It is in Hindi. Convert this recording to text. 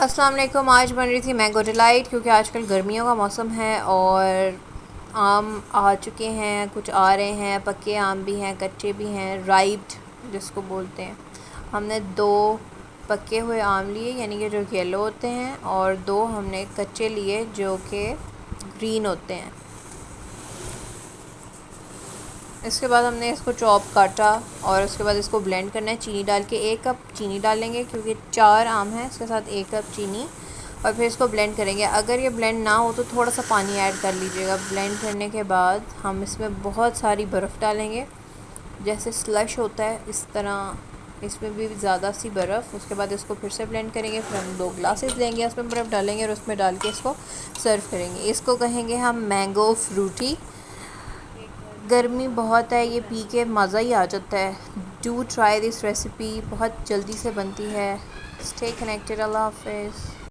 अस्सलाम वालेकुम। आज बन रही थी मैंगो डिलाइट क्योंकि आजकल गर्मियों का मौसम है और आम आ चुके हैं, कुछ आ रहे हैं, पके आम भी हैं, कच्चे भी हैं, राइप्ड जिसको बोलते हैं। हमने 2 पके हुए आम लिए यानी कि जो येलो होते हैं, और 2 हमने कच्चे लिए जो कि ग्रीन होते हैं। इसके बाद हमने इसको चॉप काटा और उसके बाद इसको ब्लेंड करना है चीनी डाल के। 1 कप चीनी डालेंगे क्योंकि 4 आम है, इसके साथ 1 कप चीनी। और फिर इसको ब्लेंड करेंगे। अगर ये ब्लेंड ना हो तो थोड़ा सा पानी ऐड कर लीजिएगा। ब्लेंड करने के बाद हम इसमें बहुत सारी बर्फ़ डालेंगे, जैसे स्लश होता है इस तरह इसमें भी ज़्यादा सी बर्फ़। उसके बाद इसको फिर से ब्लेंड करेंगे। फिर हम 2 ग्लासेस लेंगे, उसमें बर्फ़ डालेंगे और उसमें डाल के इसको सर्व करेंगे। इसको कहेंगे हम मैंगो फ्रूटी। गर्मी बहुत है, ये पी के मज़ा ही आ जाता है। डू ट्राई दिस रेसिपी, बहुत जल्दी से बनती है। Stay connected. अल्लाह हाफ़िज़।